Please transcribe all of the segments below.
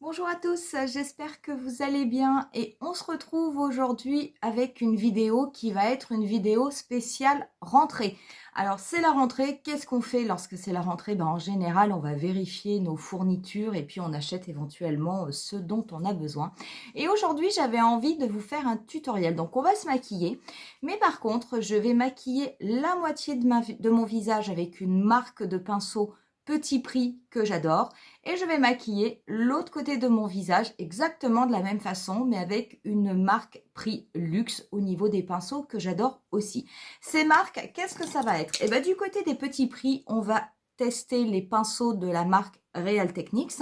Bonjour à tous, j'espère que vous allez bien et on se retrouve aujourd'hui avec une vidéo qui va être une vidéo spéciale rentrée. Alors c'est la rentrée, qu'est-ce qu'on fait lorsque c'est la rentrée? En général, on va vérifier nos fournitures et puis on achète éventuellement ce dont on a besoin. Et aujourd'hui, j'avais envie de vous faire un tutoriel. Donc on va se maquiller, mais par contre, je vais maquiller la moitié de mon visage avec une marque de pinceau petit prix que j'adore. Et je vais maquiller l'autre côté de mon visage exactement de la même façon, mais avec une marque prix luxe au niveau des pinceaux que j'adore aussi. Ces marques, qu'est-ce que ça va être? Et bien, du côté des petits prix, on va tester les pinceaux de la marque Real Techniques.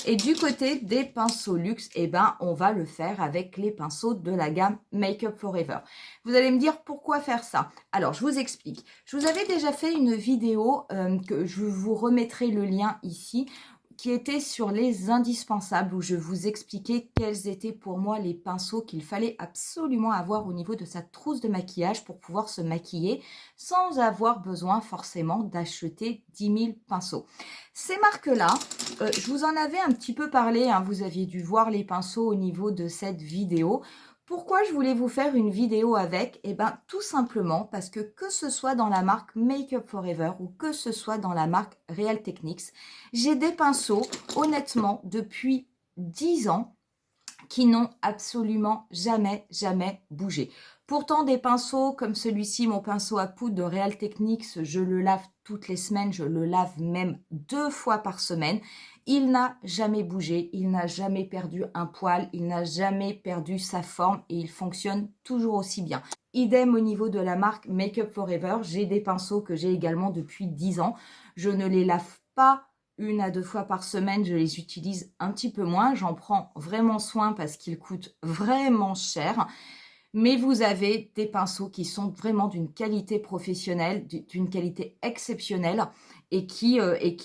Et du côté des pinceaux luxe, et ben, on va le faire avec les pinceaux de la gamme Make Up Forever. Vous allez me dire pourquoi faire ça? Alors, je vous explique. Je vous avais déjà fait une vidéo que je vous remettrai le lien ici, qui était sur les indispensables, où je vous expliquais quels étaient pour moi les pinceaux qu'il fallait absolument avoir au niveau de sa trousse de maquillage pour pouvoir se maquiller sans avoir besoin forcément d'acheter 10 000 pinceaux. Ces marques-là, je vous en avais un petit peu parlé, hein, vous aviez dû voir les pinceaux au niveau de cette vidéo. Pourquoi je voulais vous faire une vidéo avec? Eh bien, tout simplement parce que ce soit dans la marque Make Up Forever ou que ce soit dans la marque Real Techniques, j'ai des pinceaux, honnêtement, depuis 10 ans, qui n'ont absolument jamais bougé. Pourtant, des pinceaux comme celui-ci, mon pinceau à poudre de Real Techniques, je le lave toutes les semaines, je le lave même 2 fois par semaine. Il n'a jamais bougé, il n'a jamais perdu un poil, il n'a jamais perdu sa forme et il fonctionne toujours aussi bien. Idem au niveau de la marque Make Up Forever, j'ai des pinceaux que j'ai également depuis 10 ans. Je ne les lave pas 1 à 2 fois par semaine, je les utilise un petit peu moins. J'en prends vraiment soin parce qu'ils coûtent vraiment cher. Mais vous avez des pinceaux qui sont vraiment d'une qualité professionnelle, d'une qualité exceptionnelle et qui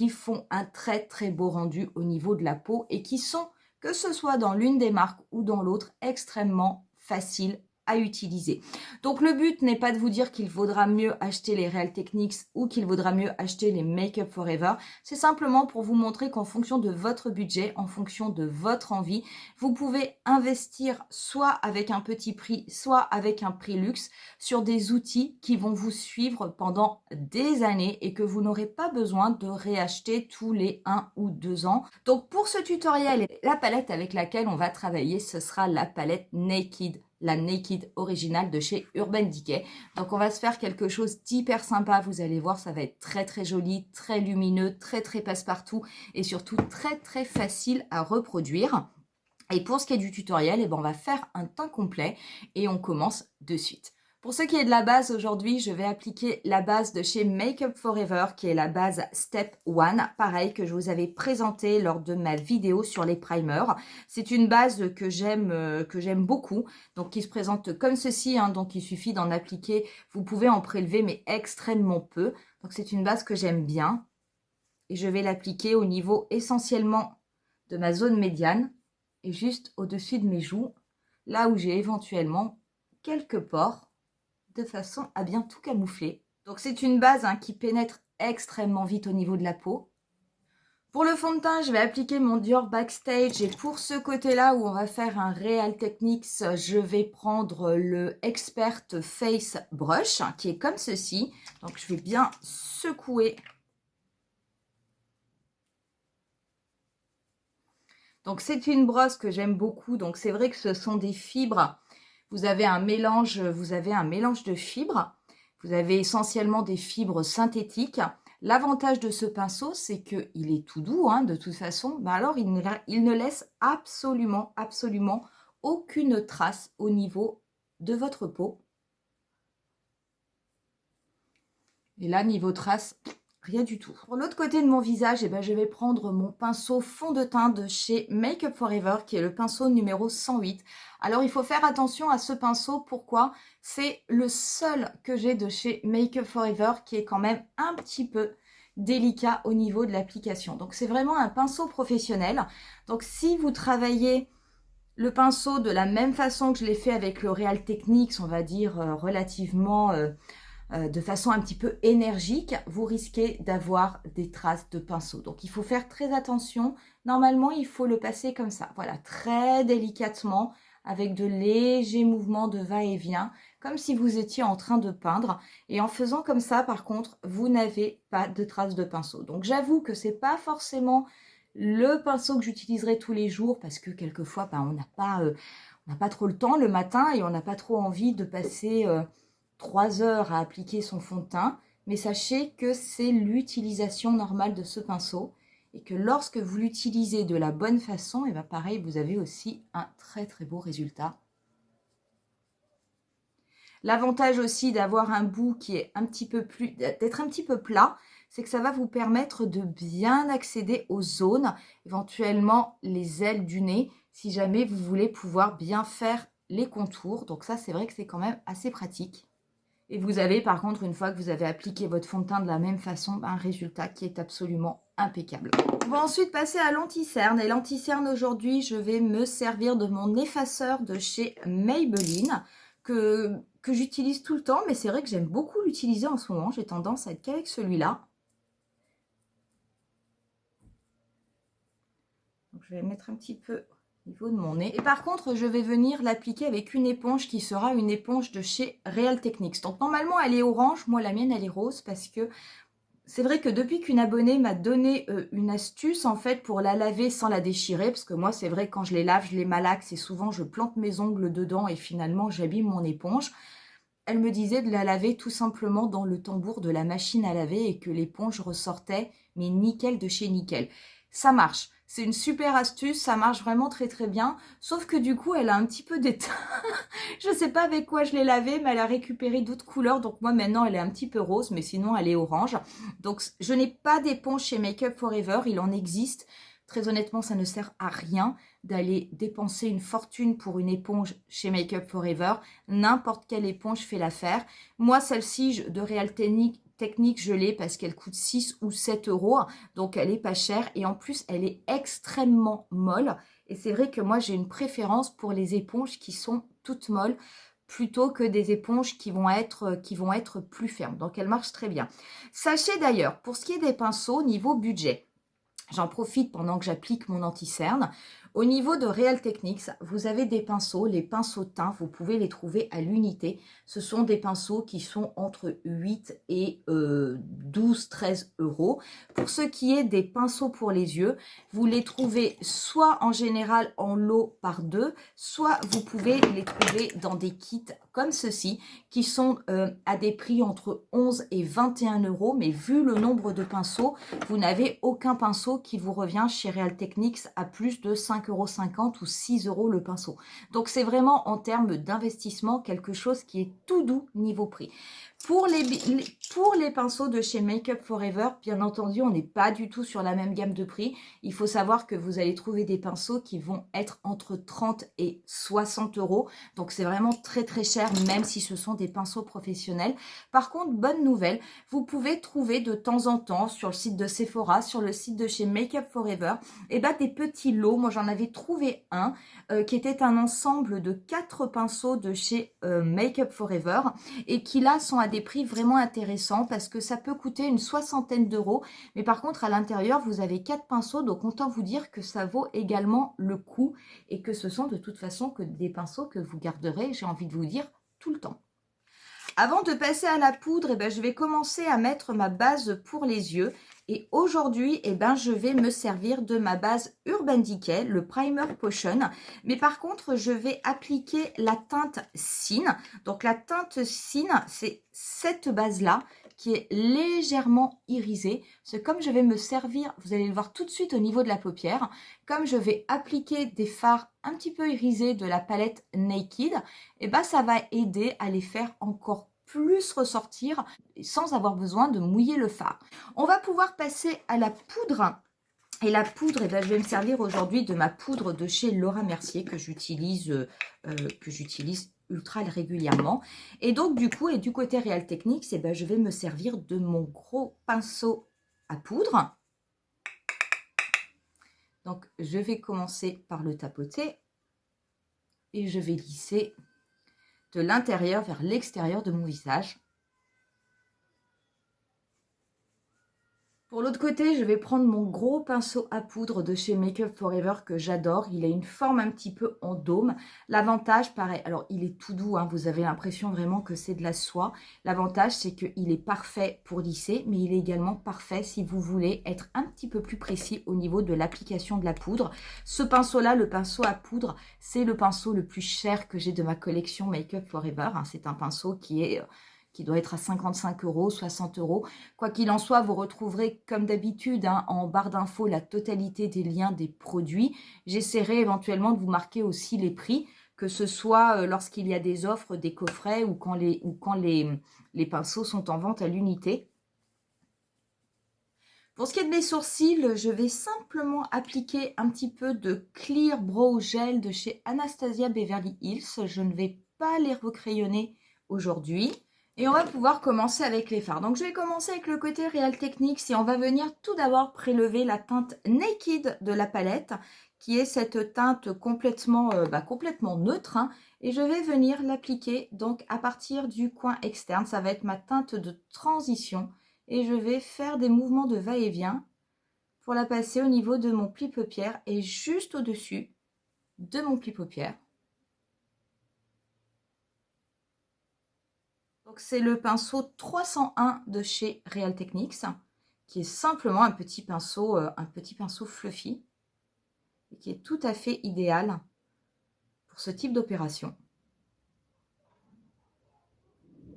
font un très beau rendu au niveau de la peau et qui sont, que ce soit dans l'une des marques ou dans l'autre, extrêmement faciles à utiliser. Donc le but n'est pas de vous dire qu'il vaudra mieux acheter les Real Techniques ou qu'il vaudra mieux acheter les Make Up Forever. C'est simplement pour vous montrer qu'en fonction de votre budget, en fonction de votre envie, vous pouvez investir soit avec un petit prix, soit avec un prix luxe sur des outils qui vont vous suivre pendant des années et que vous n'aurez pas besoin de réacheter tous les 1 ou 2 ans. Donc pour ce tutoriel, la palette avec laquelle on va travailler, ce sera la palette Naked, la Naked originale de chez Urban Decay. Donc on va se faire quelque chose d'hyper sympa, vous allez voir, ça va être très joli, très lumineux, très passe-partout et surtout très facile à reproduire. Et pour ce qui est du tutoriel, eh ben on va faire un teint complet et on commence de suite. Pour ce qui est de la base, aujourd'hui, je vais appliquer la base de chez Make Up Forever, qui est la base Step 1, pareil, que je vous avais présenté lors de ma vidéo sur les primers. C'est une base que j'aime beaucoup, donc qui se présente comme ceci, hein, donc il suffit d'en appliquer, vous pouvez en prélever, mais extrêmement peu. Donc c'est une base que j'aime bien, et je vais l'appliquer au niveau essentiellement de ma zone médiane, et juste au-dessus de mes joues, là où j'ai éventuellement quelques pores, de façon à bien tout camoufler. Donc c'est une base, hein, qui pénètre extrêmement vite au niveau de la peau. Pour le fond de teint, je vais appliquer mon Dior Backstage et pour ce côté-là où on va faire un Real Techniques, je vais prendre le Expert Face Brush, hein, qui est comme ceci. Donc je vais bien secouer. Donc c'est une brosse que j'aime beaucoup, donc c'est vrai que ce sont des fibres. Vous avez un mélange de fibres. Vous avez essentiellement des fibres synthétiques. L'avantage de ce pinceau, c'est qu'il est tout doux, hein, de toute façon. Mais alors, il ne laisse absolument aucune trace au niveau de votre peau. Et là, niveau trace, rien du tout. Pour l'autre côté de mon visage, eh ben, je vais prendre mon pinceau fond de teint de chez Make Up Forever, qui est le pinceau numéro 108. Alors, il faut faire attention à ce pinceau. Pourquoi? C'est le seul que j'ai de chez Make Up Forever qui est quand même un petit peu délicat au niveau de l'application. Donc, c'est vraiment un pinceau professionnel. Donc, si vous travaillez le pinceau de la même façon que je l'ai fait avec le Real Techniques, on va dire relativement de façon un petit peu énergique, vous risquez d'avoir des traces de pinceau. Donc il faut faire très attention. Normalement, il faut le passer comme ça, voilà, très délicatement, avec de légers mouvements de va-et-vient, comme si vous étiez en train de peindre. Et en faisant comme ça, par contre, vous n'avez pas de traces de pinceau. Donc j'avoue que c'est pas forcément le pinceau que j'utiliserai tous les jours, parce que quelquefois, on n'a pas trop le temps le matin et on n'a pas trop envie de passer 3 heures à appliquer son fond de teint. Mais sachez que c'est l'utilisation normale de ce pinceau et que lorsque vous l'utilisez de la bonne façon, et bien pareil, vous avez aussi un très très beau résultat. L'avantage aussi d'avoir un bout qui est un petit peu plus, d'être un petit peu plat, c'est que ça va vous permettre de bien accéder aux zones, éventuellement les ailes du nez, si jamais vous voulez pouvoir bien faire les contours. Donc ça, c'est vrai que c'est quand même assez pratique. Et vous avez par contre, une fois que vous avez appliqué votre fond de teint de la même façon, un résultat qui est absolument impeccable. On va ensuite passer à l'anti-cerne. Et l'anti-cerne aujourd'hui, je vais me servir de mon effaceur de chez Maybelline que j'utilise tout le temps. Mais c'est vrai que j'aime beaucoup l'utiliser en ce moment. J'ai tendance à être qu'avec celui-là. Donc, je vais mettre un petit peu au niveau de mon nez. Et par contre, je vais venir l'appliquer avec une éponge qui sera une éponge de chez Real Techniques. Donc normalement, elle est orange. Moi, la mienne, elle est rose parce que c'est vrai que depuis qu'une abonnée m'a donné une astuce en fait pour la laver sans la déchirer, parce que moi c'est vrai que quand je les lave, je les malaxe et souvent je plante mes ongles dedans et finalement j'abîme mon éponge. Elle me disait de la laver tout simplement dans le tambour de la machine à laver et que l'éponge ressortait, mais nickel de chez nickel. Ça marche. C'est une super astuce, ça marche vraiment très très bien. Sauf que du coup, elle a un petit peu d'éteint. Je ne sais pas avec quoi je l'ai lavée, mais elle a récupéré d'autres couleurs. Donc moi maintenant, elle est un petit peu rose, mais sinon elle est orange. Donc je n'ai pas d'éponge chez Make Up Forever, il en existe. Très honnêtement, ça ne sert à rien d'aller dépenser une fortune pour une éponge chez Make Up Forever. N'importe quelle éponge fait l'affaire. Moi, celle-ci de Real Technique, je l'ai parce qu'elle coûte 6 ou 7 euros. Donc, elle est pas chère. Et en plus, elle est extrêmement molle. Et c'est vrai que moi, j'ai une préférence pour les éponges qui sont toutes molles plutôt que des éponges qui vont être plus fermes. Donc, elle marche très bien. Sachez d'ailleurs, pour ce qui est des pinceaux, niveau budget, j'en profite pendant que j'applique mon anti-cerne. Au niveau de Real Techniques, vous avez des pinceaux, les pinceaux teints, vous pouvez les trouver à l'unité. Ce sont des pinceaux qui sont entre 8 et 12-13 euros. Pour ce qui est des pinceaux pour les yeux, vous les trouvez soit en général en lot par deux, soit vous pouvez les trouver dans des kits comme ceci, qui sont à des prix entre 11 et 21 euros. Mais vu le nombre de pinceaux, vous n'avez aucun pinceau qui vous revient chez Real Techniques à plus de 5,50 € ou 6 € le pinceau. Donc c'est vraiment en termes d'investissement quelque chose qui est tout doux niveau prix. Pour les pinceaux de chez Make Up Forever, bien entendu, on n'est pas du tout sur la même gamme de prix. Il faut savoir que vous allez trouver des pinceaux qui vont être entre 30 et 60 euros. Donc, c'est vraiment très très cher, même si ce sont des pinceaux professionnels. Par contre, bonne nouvelle, vous pouvez trouver de temps en temps sur le site de Sephora, sur le site de chez Make Up Forever, des petits lots. Moi, j'en avais trouvé un qui était un ensemble de 4 pinceaux de chez Make Up Forever et qui là sont à des prix vraiment intéressants parce que ça peut coûter une 60aine d'euros. Mais par contre, à l'intérieur, vous avez 4 pinceaux. Donc, autant vous dire que ça vaut également le coup et que ce sont de toute façon que des pinceaux que vous garderez, j'ai envie de vous dire, tout le temps. Avant de passer à la poudre, je vais commencer à mettre ma base pour les yeux. Et aujourd'hui, je vais me servir de ma base Urban Decay, le Primer Potion. Mais par contre, je vais appliquer la teinte Cine. Donc la teinte Cine, c'est cette base-là qui est légèrement irisée. C'est comme je vais me servir, vous allez le voir tout de suite au niveau de la paupière, comme je vais appliquer des fards un petit peu irisés de la palette Naked, ça va aider à les faire encore plus ressortir sans avoir besoin de mouiller le fard. On va pouvoir passer à la poudre. Et la poudre, je vais me servir aujourd'hui de ma poudre de chez Laura Mercier que j'utilise ultra régulièrement. Et donc du coup, et du côté Real Techniques, je vais me servir de mon gros pinceau à poudre. Donc je vais commencer par le tapoter et je vais lisser de l'intérieur vers l'extérieur de mon visage. Pour l'autre côté, je vais prendre mon gros pinceau à poudre de chez Make Up For Ever que j'adore. Il a une forme un petit peu en dôme. L'avantage, pareil, alors il est tout doux, hein, vous avez l'impression vraiment que c'est de la soie. L'avantage, c'est qu'il est parfait pour lisser, mais il est également parfait si vous voulez être un petit peu plus précis au niveau de l'application de la poudre. Ce pinceau-là, le pinceau à poudre, c'est le pinceau le plus cher que j'ai de ma collection Make Up For Ever. Hein. C'est un pinceau qui doit être à 55 €, 60 €. Quoi qu'il en soit, vous retrouverez comme d'habitude hein, en barre d'infos la totalité des liens des produits. J'essaierai éventuellement de vous marquer aussi les prix, que ce soit lorsqu'il y a des offres, des coffrets ou quand les pinceaux sont en vente à l'unité. Pour ce qui est de mes sourcils, je vais simplement appliquer un petit peu de Clear Brow Gel de chez Anastasia Beverly Hills. Je ne vais pas les recrayonner aujourd'hui. Et on va pouvoir commencer avec les fards. Donc je vais commencer avec le côté Real Techniques et on va venir tout d'abord prélever la teinte Naked de la palette, qui est cette teinte complètement neutre. Hein, et je vais venir l'appliquer donc à partir du coin externe. Ça va être ma teinte de transition. Et je vais faire des mouvements de va-et-vient pour la passer au niveau de mon pli paupière et juste au-dessus de mon pli paupière. Donc c'est le pinceau 301 de chez Real Techniques, qui est simplement un petit pinceau fluffy et qui est tout à fait idéal pour ce type d'opération.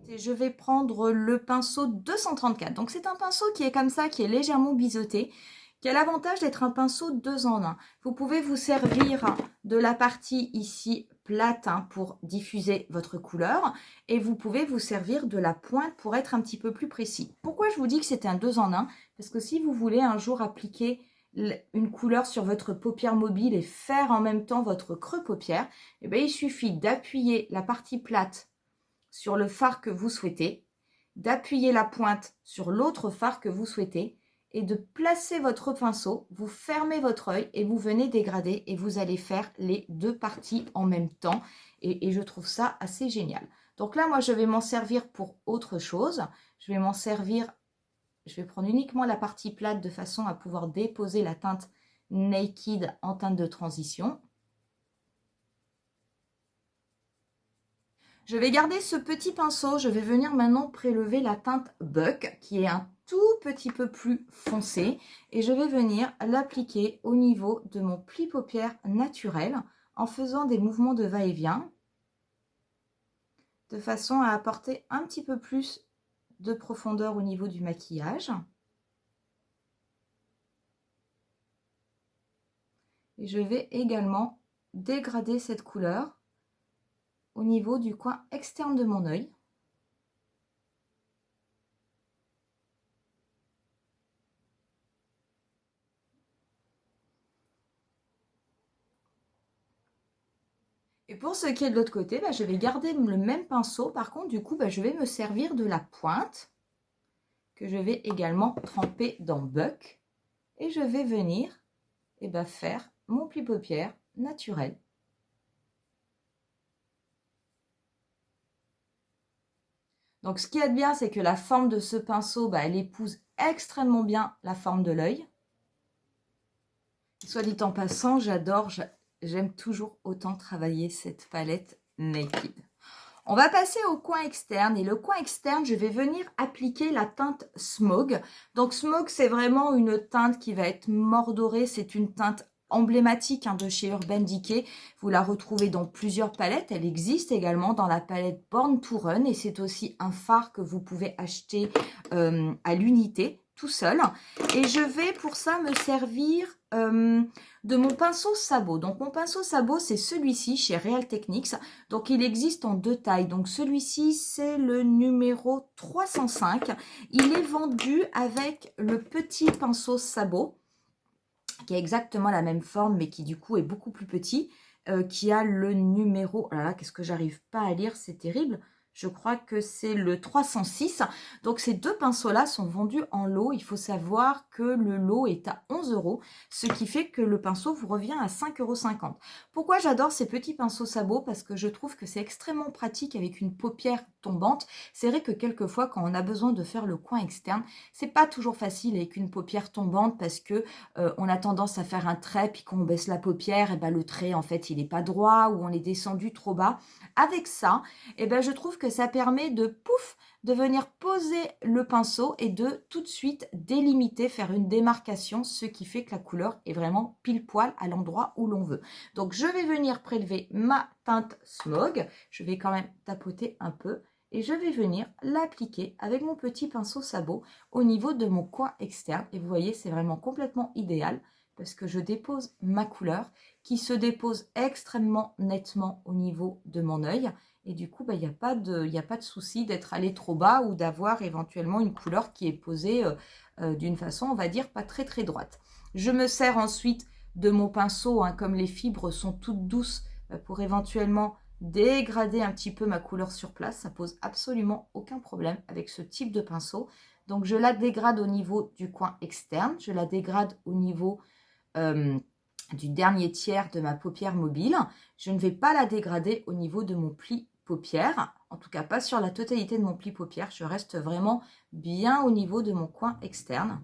Et je vais prendre le pinceau 234. Donc c'est un pinceau qui est comme ça, qui est légèrement biseauté, qui a l'avantage d'être un pinceau 2 en 1. Vous pouvez vous servir de la partie ici plate hein, pour diffuser votre couleur et vous pouvez vous servir de la pointe pour être un petit peu plus précis. Pourquoi je vous dis que c'est un 2 en 1? Parce que si vous voulez un jour appliquer une couleur sur votre paupière mobile et faire en même temps votre creux paupière, eh bien, il suffit d'appuyer la partie plate sur le fard que vous souhaitez, d'appuyer la pointe sur l'autre fard que vous souhaitez et de placer votre pinceau, vous fermez votre œil et vous venez dégrader et vous allez faire les deux parties en même temps et je trouve ça assez génial. Donc là, moi, je vais m'en servir pour autre chose. Je vais prendre uniquement la partie plate de façon à pouvoir déposer la teinte Naked en teinte de transition. Je vais garder ce petit pinceau, je vais venir maintenant prélever la teinte Buck qui est un tout petit peu plus foncé et je vais venir l'appliquer au niveau de mon pli paupière naturel en faisant des mouvements de va-et-vient de façon à apporter un petit peu plus de profondeur au niveau du maquillage. Et je vais également dégrader cette couleur au niveau du coin externe de mon œil. Et pour ce qui est de l'autre côté, je vais garder le même pinceau. Par contre, du coup, je vais me servir de la pointe que je vais également tremper dans Buck. Et je vais venir faire mon pli paupière naturel. Donc, ce qui est bien, c'est que la forme de ce pinceau, elle épouse extrêmement bien la forme de l'œil. Soit dit en passant, j'aime toujours autant travailler cette palette Naked. On va passer au coin externe et le coin externe, je vais venir appliquer la teinte Smog. Donc Smog, c'est vraiment une teinte qui va être mordorée, c'est une teinte emblématique de chez Urban Decay. Vous la retrouvez dans plusieurs palettes, elle existe également dans la palette Born to Run et c'est aussi un fard que vous pouvez acheter à l'unité tout seul. Et je vais pour ça me servir de mon pinceau sabot. Donc mon pinceau sabot, c'est celui-ci chez Real Techniques. Donc il existe en deux tailles. Donc celui-ci, c'est le numéro 305. Il est vendu avec le petit pinceau sabot, qui a exactement la même forme, mais qui du coup est beaucoup plus petit, qui a le numéro... Oh là là, qu'est-ce que j'arrive pas à lire, c'est terrible. Je crois que c'est le 306. Donc, ces deux pinceaux-là sont vendus en lot. Il faut savoir que le lot est à 11 €, ce qui fait que le pinceau vous revient à 5,50 €. Pourquoi j'adore ces petits pinceaux sabots? Parce que je trouve que c'est extrêmement pratique avec une paupière tombante. C'est vrai que quelquefois, quand on a besoin de faire le coin externe, c'est pas toujours facile avec une paupière tombante parce que on a tendance à faire un trait, puis quand on baisse la paupière, et ben le trait, en fait, il n'est pas droit ou on est descendu trop bas. Avec ça, et ben, je trouve que ça permet de, pouf, de venir poser le pinceau et de tout de suite délimiter, faire une démarcation, ce qui fait que la couleur est vraiment pile poil à l'endroit où l'on veut. Donc, je vais venir prélever ma teinte Smog. Je vais quand même tapoter un peu et je vais venir l'appliquer avec mon petit pinceau sabot au niveau de mon coin externe. Et vous voyez, c'est vraiment complètement idéal parce que je dépose ma couleur qui se dépose extrêmement nettement au niveau de mon œil. Et du coup, il n'y a pas de souci d'être allé trop bas ou d'avoir éventuellement une couleur qui est posée d'une façon, on va dire, pas très très droite. Je me sers ensuite de mon pinceau, hein, comme les fibres sont toutes douces, pour éventuellement dégrader un petit peu ma couleur sur place. Ça pose absolument aucun problème avec ce type de pinceau. Donc, je la dégrade au niveau du coin externe. Je la dégrade au niveau du dernier tiers de ma paupière mobile. Je ne vais pas la dégrader au niveau de mon pli paupière. En tout cas, pas sur la totalité de mon pli paupière. Je reste vraiment bien au niveau de mon coin externe.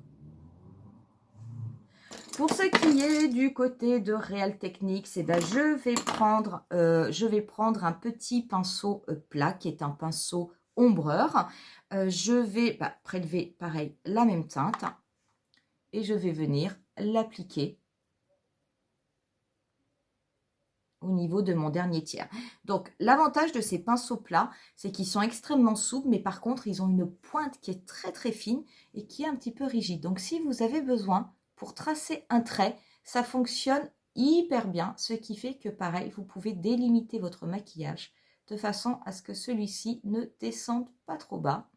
Pour ce qui est du côté de Real Techniques, eh ben, je vais prendre un petit pinceau plat qui est un pinceau ombreur. Je vais prélever pareil la même teinte et je vais venir l'appliquer au niveau de mon dernier tiers. Donc, l'avantage de ces pinceaux plats, c'est qu'ils sont extrêmement souples, mais par contre, ils ont une pointe qui est très très fine et qui est un petit peu rigide. Donc, si vous avez besoin, pour tracer un trait, ça fonctionne hyper bien, ce qui fait que, pareil, vous pouvez délimiter votre maquillage de façon à ce que celui-ci ne descende pas trop bas.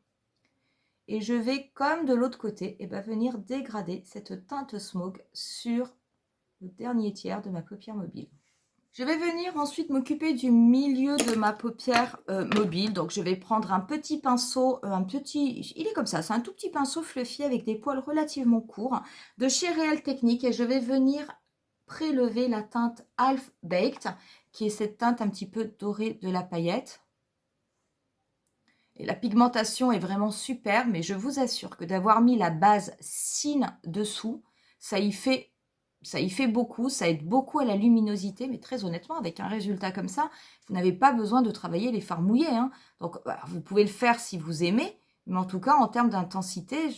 Et je vais, comme de l'autre côté, venir dégrader cette teinte Smog sur le dernier tiers de ma paupière mobile. Je vais venir ensuite m'occuper du milieu de ma paupière mobile. Donc, je vais prendre un petit pinceau, il est comme ça, c'est un tout petit pinceau fluffy avec des poils relativement courts de chez Real Techniques. Et je vais venir prélever la teinte Half Baked, qui est cette teinte un petit peu dorée de la paillette. Et la pigmentation est vraiment super, mais je vous assure que d'avoir mis la base Cine dessous, ça y fait beaucoup, ça aide beaucoup à la luminosité, mais très honnêtement, avec un résultat comme ça, vous n'avez pas besoin de travailler les fards mouillés, hein. Donc, vous pouvez le faire si vous aimez, mais en tout cas, en termes d'intensité,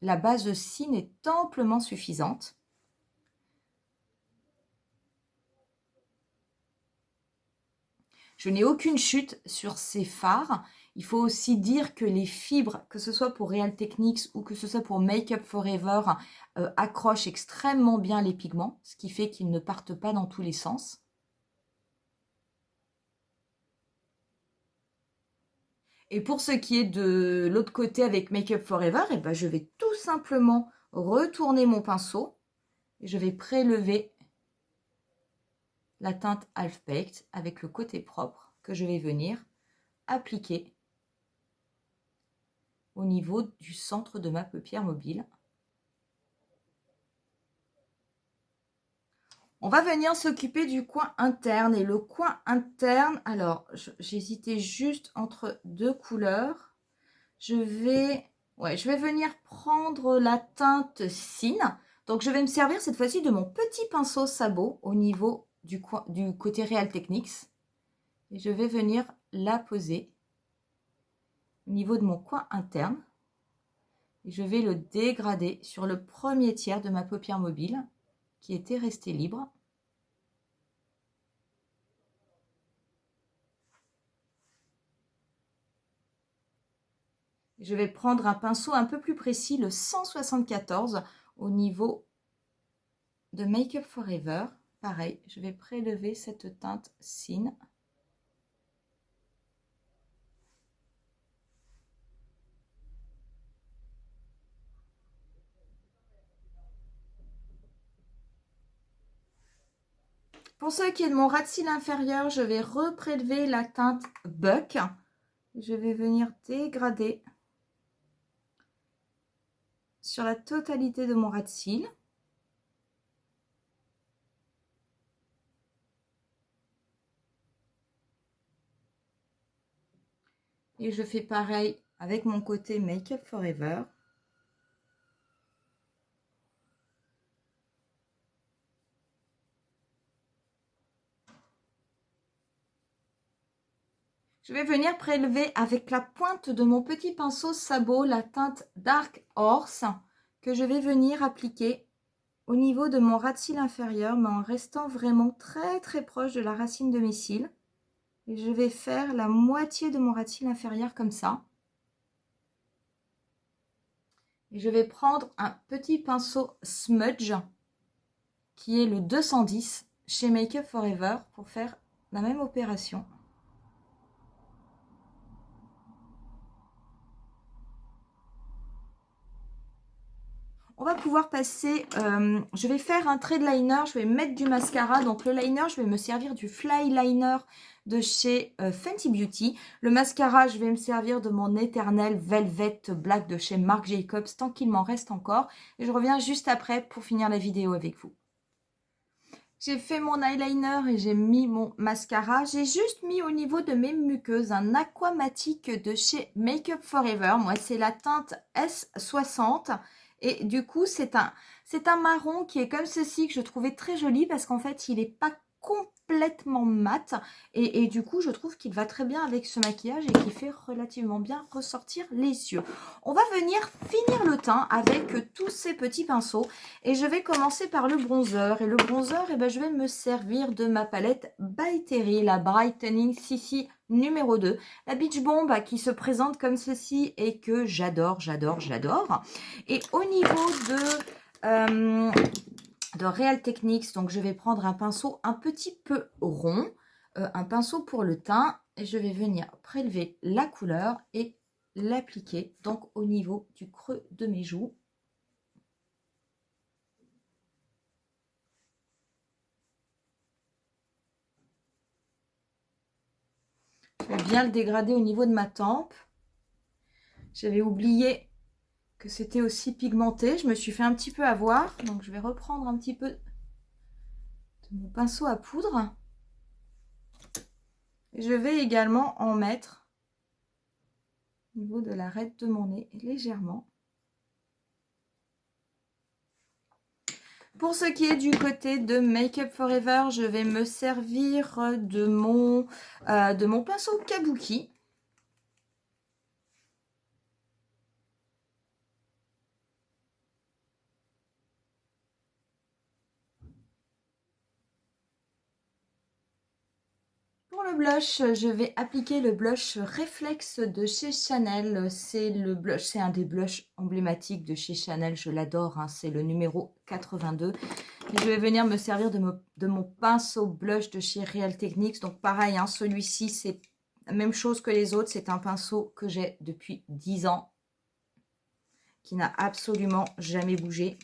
la base de Cine est amplement suffisante. Je n'ai aucune chute sur ces fards. Il faut aussi dire que les fibres, que ce soit pour Real Techniques ou que ce soit pour Make Up For Ever, accrochent extrêmement bien les pigments, ce qui fait qu'ils ne partent pas dans tous les sens. Et pour ce qui est de l'autre côté avec Make Up For Ever, je vais tout simplement retourner mon pinceau et je vais prélever la teinte Half Baked avec le côté propre que je vais venir appliquer au niveau du centre de ma paupière mobile. On va venir s'occuper du coin interne. Et le coin interne, alors j'hésitais juste entre deux couleurs. Je vais venir prendre la teinte Cine. Donc je vais me servir cette fois-ci de mon petit pinceau sabot au niveau du côté Real Techniques. Et je vais venir la poser au niveau de mon coin interne. Et je vais le dégrader sur le premier tiers de ma paupière mobile qui était resté libre. Je vais prendre un pinceau un peu plus précis, le 174, au niveau de Make Up For Ever. Pareil, je vais prélever cette teinte Cine. Pour ce qui est de mon ras de cils inférieur, je vais reprélever la teinte Buck Je vais venir dégrader sur la totalité de mon ras de cils. Et je fais pareil avec mon côté Make Up Forever. Je vais venir prélever avec la pointe de mon petit pinceau sabot la teinte Dark Horse que je vais venir appliquer au niveau de mon ras de cils inférieur, mais en restant vraiment très proche de la racine de mes cils. Et je vais faire la moitié de mon ras de cils inférieur comme ça. Et je vais prendre un petit pinceau smudge qui est le 210 chez Make Up Forever pour faire la même opération. On va pouvoir passer, je vais faire un trait de liner, je vais mettre du mascara. Donc le liner, je vais me servir du Fly Liner de chez Fenty Beauty. Le mascara, je vais me servir de mon éternel Velvet Black de chez Marc Jacobs, tant qu'il m'en reste encore. Et je reviens juste après pour finir la vidéo avec vous. J'ai fait mon eyeliner et j'ai mis mon mascara. J'ai juste mis au niveau de mes muqueuses un aquamatique de chez Make Up Forever. Moi, c'est la teinte S60. Et du coup, c'est un marron qui est comme ceci, que je trouvais très joli parce qu'en fait, il n'est pas complètement mat. Et du coup, je trouve qu'il va très bien avec ce maquillage et qui fait relativement bien ressortir les yeux. On va venir finir le teint avec tous ces petits pinceaux. Et je vais commencer par le bronzer. Et le bronzer, eh ben, je vais me servir de ma palette By Terry, la Brightening CC numéro 2. La Beach Bomb qui se présente comme ceci et que j'adore. Et au niveau de Real Techniques, donc je vais prendre un pinceau un petit peu rond, un pinceau pour le teint, et je vais venir prélever la couleur et l'appliquer donc au niveau du creux de mes joues. Je vais bien le dégrader au niveau de ma tempe. J'avais oublié que c'était aussi pigmenté. Je me suis fait un petit peu avoir. Donc, je vais reprendre un petit peu de mon pinceau à poudre. Et je vais également en mettre au niveau de l'arête de mon nez, légèrement. Pour ce qui est du côté de Make Up Forever, je vais me servir de mon pinceau Kabuki. Pour le blush, je vais appliquer le blush Reflex de chez Chanel. C'est un des blushs emblématiques de chez Chanel. Je l'adore, hein, c'est le numéro 82. Et je vais venir me servir de mon pinceau blush de chez Real Techniques. Donc pareil, hein, celui-ci, c'est la même chose que les autres. C'est un pinceau que j'ai depuis 10 ans, qui n'a absolument jamais bougé.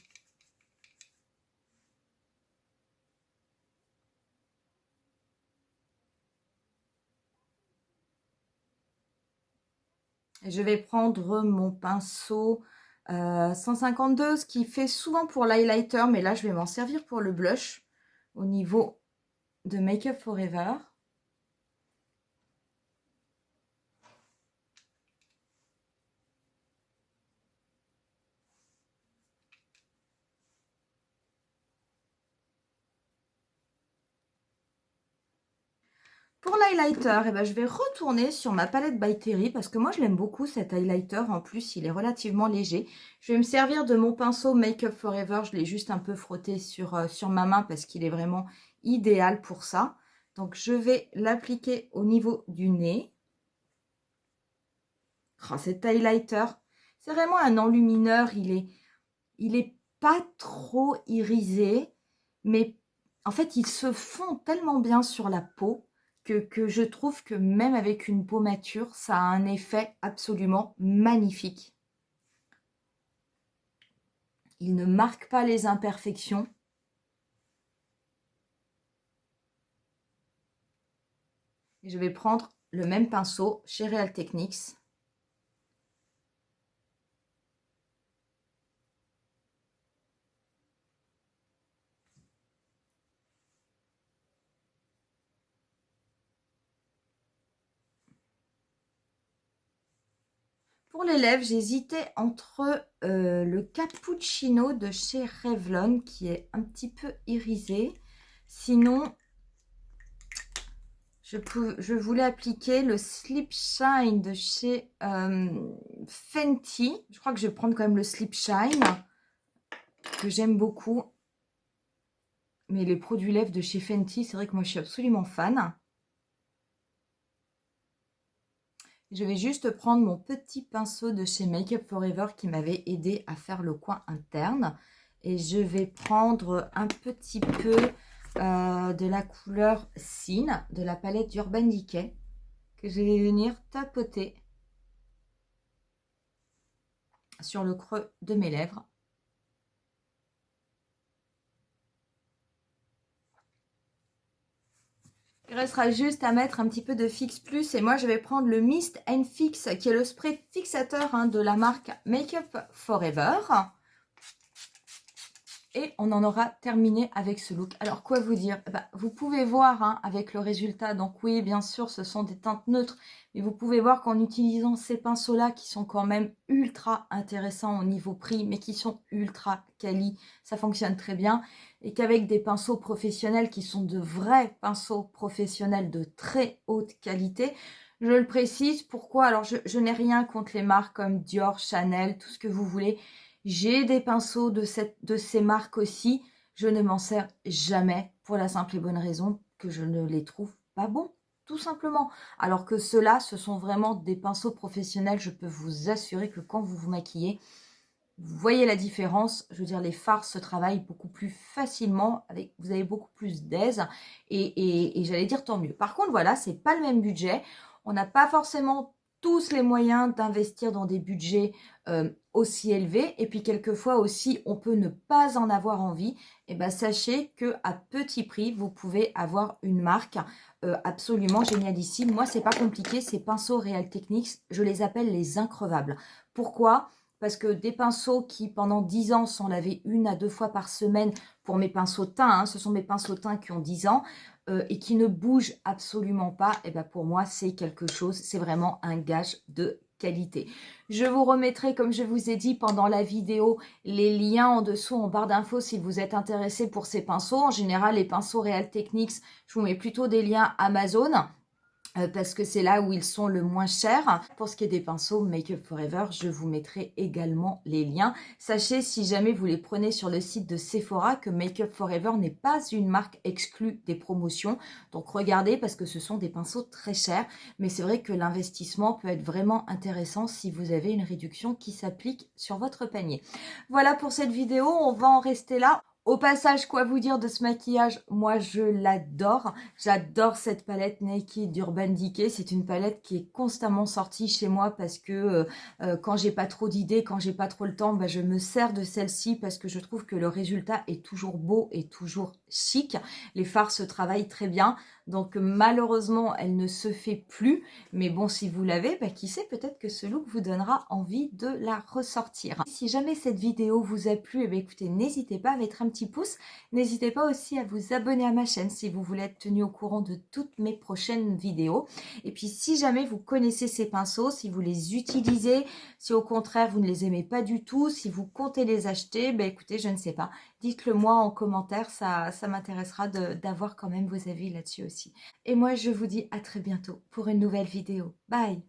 Je vais prendre mon pinceau 152, ce qui fait souvent pour l'highlighter, mais là je vais m'en servir pour le blush au niveau de Make Up Forever. Pour l'highlighter, eh ben, je vais retourner sur ma palette By Terry parce que moi je l'aime beaucoup cet highlighter. En plus, il est relativement léger. Je vais me servir de mon pinceau Make Up Forever. Je l'ai juste un peu frotté sur ma main parce qu'il est vraiment idéal pour ça. Donc, je vais l'appliquer au niveau du nez. Oh, cet highlighter, c'est vraiment un enlumineur. Il est pas trop irisé, mais en fait, il se fond tellement bien sur la peau que je trouve que même avec une peau mature, ça a un effet absolument magnifique. Il ne marque pas les imperfections. Et je vais prendre le même pinceau chez Real Techniques. Pour les lèvres, j'hésitais entre le cappuccino de chez Revlon qui est un petit peu irisé. Sinon, je voulais appliquer le Slip Shine de chez Fenty. Je crois que je vais prendre quand même le Slip Shine que j'aime beaucoup. Mais les produits lèvres de chez Fenty, c'est vrai que moi je suis absolument fan. Je vais juste prendre mon petit pinceau de chez Make Up For Ever qui m'avait aidé à faire le coin interne. Et je vais prendre un petit peu de la couleur Sin de la palette Urban Decay que je vais venir tapoter sur le creux de mes lèvres. Il restera juste à mettre un petit peu de Fix Plus et moi je vais prendre le Mist and Fix qui est le spray fixateur de la marque Make Up For Ever. Et on en aura terminé avec ce look. Alors, quoi vous dire? Vous pouvez voir avec le résultat. Donc oui, bien sûr, ce sont des teintes neutres. Mais vous pouvez voir qu'en utilisant ces pinceaux-là, qui sont quand même ultra intéressants au niveau prix, mais qui sont ultra quali, ça fonctionne très bien. Et qu'avec des pinceaux professionnels qui sont de vrais pinceaux professionnels de très haute qualité, je le précise. Pourquoi? Alors, je n'ai rien contre les marques comme Dior, Chanel, tout ce que vous voulez. J'ai des pinceaux de ces marques aussi. Je ne m'en sers jamais pour la simple et bonne raison que je ne les trouve pas bons, tout simplement. Alors que ceux-là, ce sont vraiment des pinceaux professionnels. Je peux vous assurer que quand vous vous maquillez, vous voyez la différence. Je veux dire, les fards se travaillent beaucoup plus facilement. Vous avez beaucoup plus d'aise. Et j'allais dire tant mieux. Par contre, voilà, c'est pas le même budget. On n'a pas forcément tous les moyens d'investir dans des budgets aussi élevés. Et puis, quelquefois aussi, on peut ne pas en avoir envie. Et bien, sachez qu'à petit prix, vous pouvez avoir une marque absolument génialissime. Moi, c'est pas compliqué. Ces pinceaux Real Techniques, je les appelle les increvables. Pourquoi ? Parce que des pinceaux qui, pendant 10 ans, sont lavés 1 à 2 fois par semaine pour mes pinceaux teints, ce sont mes pinceaux teints qui ont 10 ans et qui ne bougent absolument pas, et ben pour moi, c'est quelque chose, c'est vraiment un gage de qualité. Je vous remettrai, comme je vous ai dit pendant la vidéo, les liens en dessous en barre d'infos si vous êtes intéressé pour ces pinceaux. En général, les pinceaux Real Techniques, je vous mets plutôt des liens Amazon. Parce que c'est là où ils sont le moins chers. Pour ce qui est des pinceaux Make Up For Ever, je vous mettrai également les liens. Sachez, si jamais vous les prenez sur le site de Sephora, que Make Up For Ever n'est pas une marque exclue des promotions. Donc regardez, parce que ce sont des pinceaux très chers. Mais c'est vrai que l'investissement peut être vraiment intéressant si vous avez une réduction qui s'applique sur votre panier. Voilà pour cette vidéo, on va en rester là. Au passage, quoi vous dire de ce maquillage? Moi, je l'adore. J'adore cette palette Naked d'Urban Decay. C'est une palette qui est constamment sortie chez moi parce que quand j'ai pas trop d'idées, quand j'ai pas trop le temps, je me sers de celle-ci parce que je trouve que le résultat est toujours beau et toujours chic. Les fards se travaillent très bien. Donc malheureusement, elle ne se fait plus. Mais bon, si vous l'avez, qui sait, peut-être que ce look vous donnera envie de la ressortir. Si jamais cette vidéo vous a plu, écoutez, n'hésitez pas à mettre un petit pouce. N'hésitez pas aussi à vous abonner à ma chaîne si vous voulez être tenu au courant de toutes mes prochaines vidéos. Et puis si jamais vous connaissez ces pinceaux, si vous les utilisez, si au contraire vous ne les aimez pas du tout, si vous comptez les acheter, écoutez, je ne sais pas. Dites-le moi en commentaire, ça m'intéressera d'avoir quand même vos avis là-dessus aussi. Et moi, je vous dis à très bientôt pour une nouvelle vidéo. Bye!